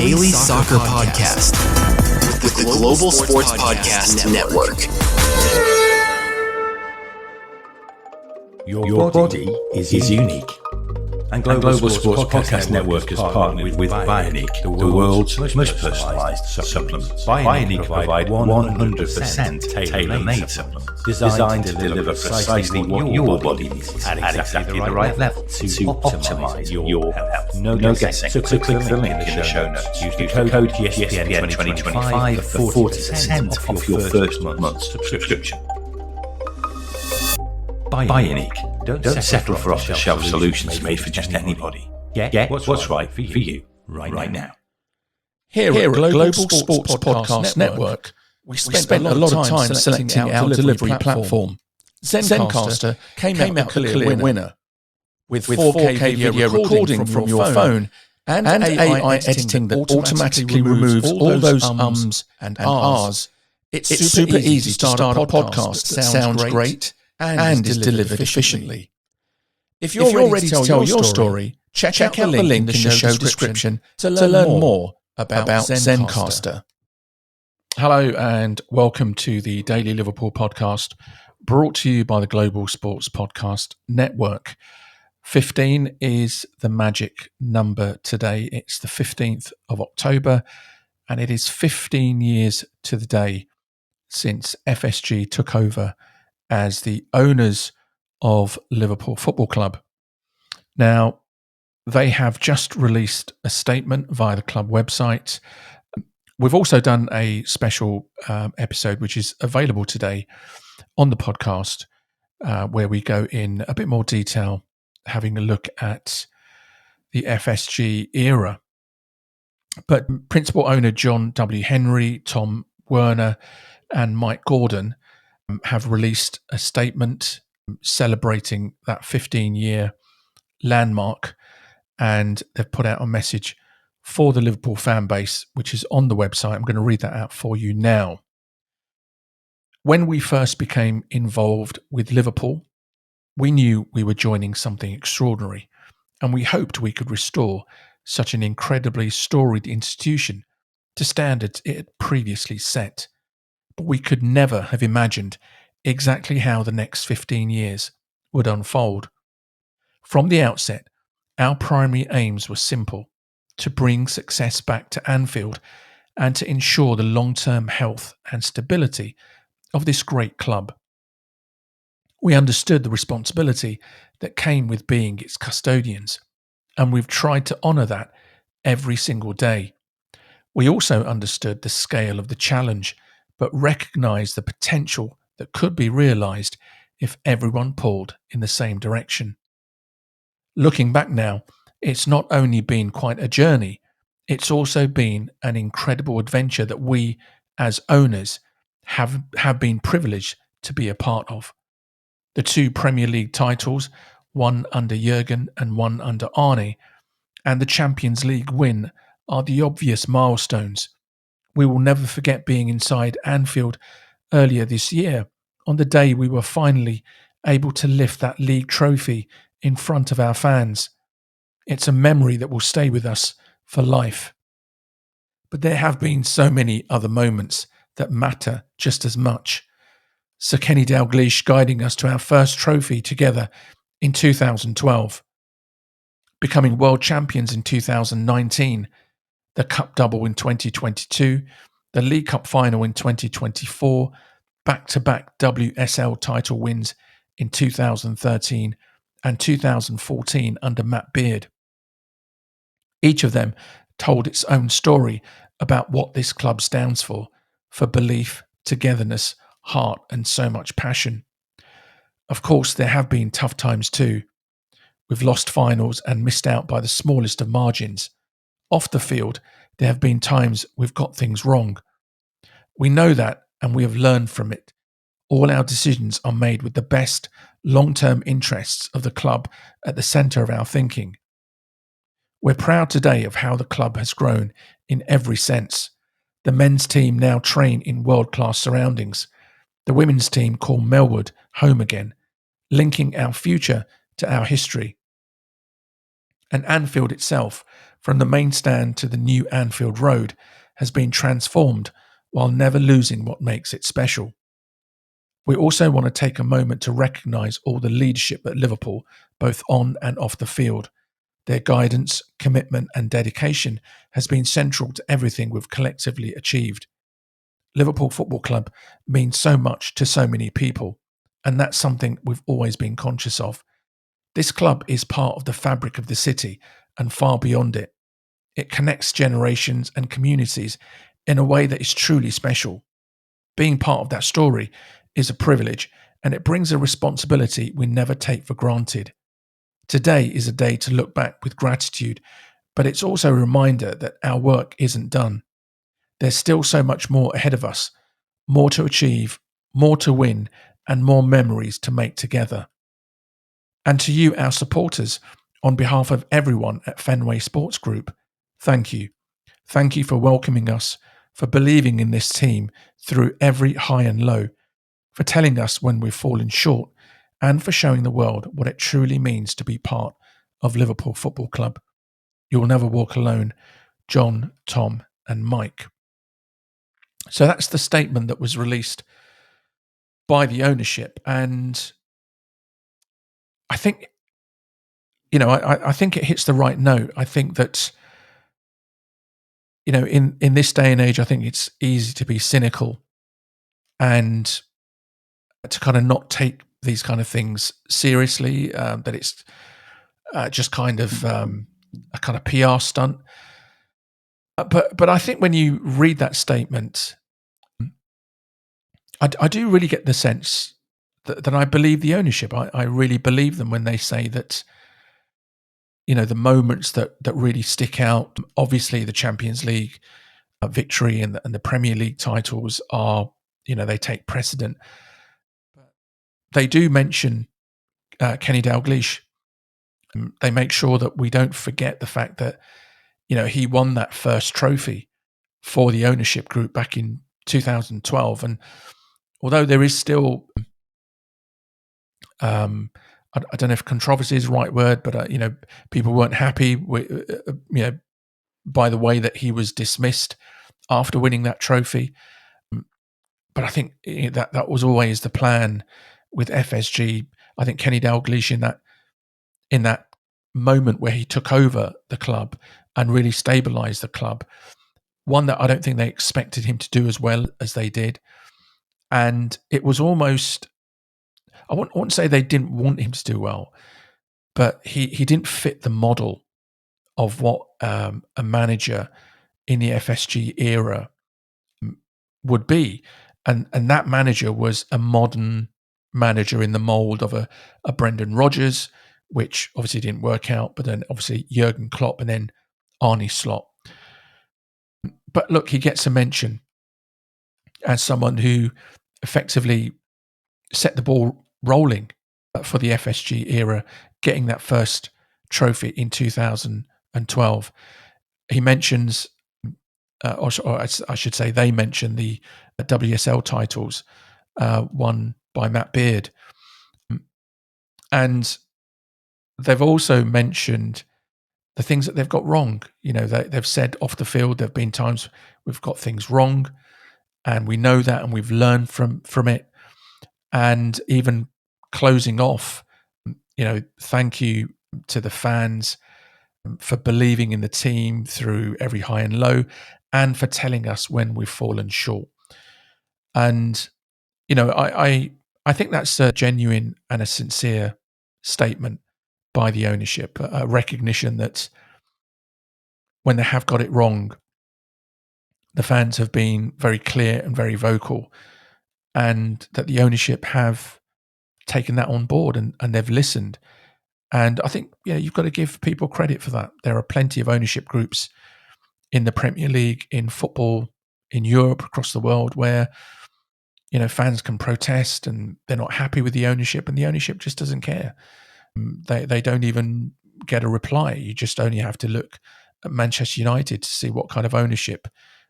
Daily Soccer Podcast with the Global Sports Podcast Network. Your body is unique. And Global Sports Podcast Network has partnered with Bioniq, the world's most personalised supplements. Bioniq provide 100% tailor-made supplements designed to deliver precisely what your body needs at exactly the right level to optimise your health. No guessing. So click the link in the show notes. Use the code ESPN 2025 for 40% off your first month's subscription. Bioniq. Don't settle for off-the-shelf solutions made for just anybody. Get what's right for you right now. Here at Global Sports Podcast Network, we spent a lot of time selecting our delivery platform. Zencastr came out the clear winner, with 4K video recording from your phone and AI editing that automatically removes all those ums and ahs. It's super easy to start a podcast that sounds great and is delivered efficiently. If you're ready to tell your story, check out the link in the show description to learn more about Zencastr. Hello and welcome to the Daily Liverpool Podcast, brought to you by the Global Sports Podcast Network. 15 is the magic number today. It's the 15th of October, and it is 15 years to the day since FSG took over as the owners of Liverpool Football Club. Now, they have just released a statement via the club website. We've also done a special episode, which is available today on the podcast, where we go in a bit more detail, having a look at the FSG era. But principal owner John W. Henry, Tom Werner and Mike Gordon have released a statement celebrating that 15-year landmark, and they've put out a message for the Liverpool fan base, which is on the website. I'm going to read that out for you now. When we first became involved with Liverpool, we knew we were joining something extraordinary, and we hoped we could restore such an incredibly storied institution to standards it had previously set. But we could never have imagined exactly how the next 15 years would unfold. From the outset, our primary aims were simple: to bring success back to Anfield and to ensure the long-term health and stability of this great club. We understood the responsibility that came with being its custodians, and we've tried to honour that every single day. We also understood the scale of the challenge, but recognised the potential that could be realised if everyone pulled in the same direction. Looking back now, it's not only been quite a journey, it's also been an incredible adventure that we, as owners, have been privileged to be a part of. The 2 Premier League titles, one under Jurgen and one under Arne, and the Champions League win are the obvious milestones. We will never forget being inside Anfield earlier this year on the day we were finally able to lift that league trophy in front of our fans. It's a memory that will stay with us for life. But there have been so many other moments that matter just as much. Sir Kenny Dalglish guiding us to our first trophy together in 2012, becoming world champions in 2019, the Cup double in 2022, the League Cup final in 2024, back-to-back WSL title wins in 2013 and 2014 under Matt Beard. Each of them told its own story about what this club stands for belief, togetherness, heart, and so much passion. Of course, there have been tough times too. We've lost finals and missed out by the smallest of margins. Off the field, there have been times we've got things wrong. We know that, and we have learned from it. All our decisions are made with the best long-term interests of the club at the centre of our thinking. We're proud today of how the club has grown in every sense. The men's team now train in world-class surroundings. The women's team call Melwood home again, linking our future to our history. And Anfield itself, from the main stand to the new Anfield Road, has been transformed while never losing what makes it special. We also want to take a moment to recognise all the leadership at Liverpool, both on and off the field. Their guidance, commitment and dedication has been central to everything we've collectively achieved. Liverpool Football Club means so much to so many people, and that's something we've always been conscious of. This club is part of the fabric of the city and far beyond it. It connects generations and communities in a way that is truly special. Being part of that story is a privilege, and it brings a responsibility we never take for granted. Today is a day to look back with gratitude, but it's also a reminder that our work isn't done. There's still so much more ahead of us, more to achieve, more to win, and more memories to make together. And to you, our supporters, on behalf of everyone at Fenway Sports Group, thank you. Thank you for welcoming us, for believing in this team through every high and low, for telling us when we've fallen short, and for showing the world what it truly means to be part of Liverpool Football Club. You'll never walk alone. John, Tom, and Mike. So that's the statement that was released by the ownership. And I think, I think it hits the right note. I think that, in this day and age, I think it's easy to be cynical and to kind of not take these kind of things seriously, that it's just kind of a kind of PR stunt. But I think when you read that statement, I do really get the sense that I believe the ownership. I really believe them when they say that, the moments that really stick out, obviously the Champions League victory and the Premier League titles are, they take precedent. They do mention Kenny Dalglish. They make sure that we don't forget the fact that, he won that first trophy for the ownership group back in 2012. And although there is still, I don't know if controversy is the right word, but, people weren't happy with, by the way that he was dismissed after winning that trophy. But I think that was always the plan with FSG. I think Kenny Dalglish in that moment where he took over the club and really stabilised the club, one that I don't think they expected him to do as well as they did. And it was almost, I wouldn't say they didn't want him to do well, but he didn't fit the model of what a manager in the FSG era would be. And that manager was a modern manager in the mould of a Brendan Rodgers, which obviously didn't work out, but then obviously Jurgen Klopp and then Arne Slot. But look, he gets a mention as someone who effectively set the ball rolling for the FSG era, getting that first trophy in 2012. He mentions, or I should say they mention the WSL titles won by Matt Beard. And they've also mentioned the things that they've got wrong. They've said off the field, there have been times we've got things wrong, and we know that, and we've learned from it. And even closing off, thank you to the fans for believing in the team through every high and low, and for telling us when we've fallen short. And, I think that's a genuine and a sincere statement by the ownership, a recognition that when they have got it wrong, the fans have been very clear and very vocal, and that the ownership have taken that on board and they've listened. And I think, you've got to give people credit for that. There are plenty of ownership groups in the Premier League, in football, in Europe, across the world, where, fans can protest and they're not happy with the ownership, and the ownership just doesn't care. They don't even get a reply. You just only have to look at Manchester United to see what kind of ownership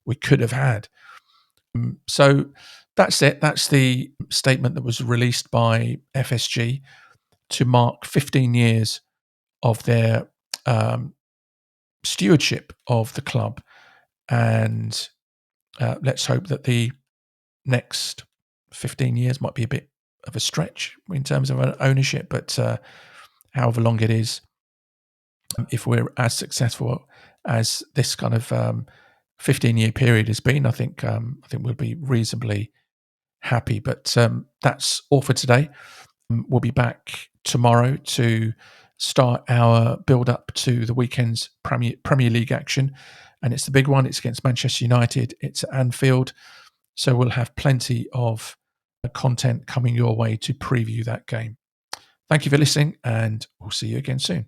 we could have had. So that's it. That's the statement that was released by FSG to mark 15 years of their stewardship of the club, and let's hope that the next 15 years might be a bit of a stretch in terms of ownership, but however long it is, if we're as successful as this kind of 15-year period has been, I think we'll be reasonably happy. But that's all for today. We'll be back tomorrow to start our build-up to the weekend's Premier League action, and it's the big one. It's against Manchester United. It's at Anfield, so we'll have plenty of content coming your way to preview that game. Thank you for listening, and we'll see you again soon.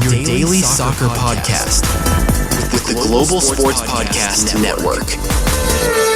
Your daily soccer podcast with the Global Sports Podcast Network.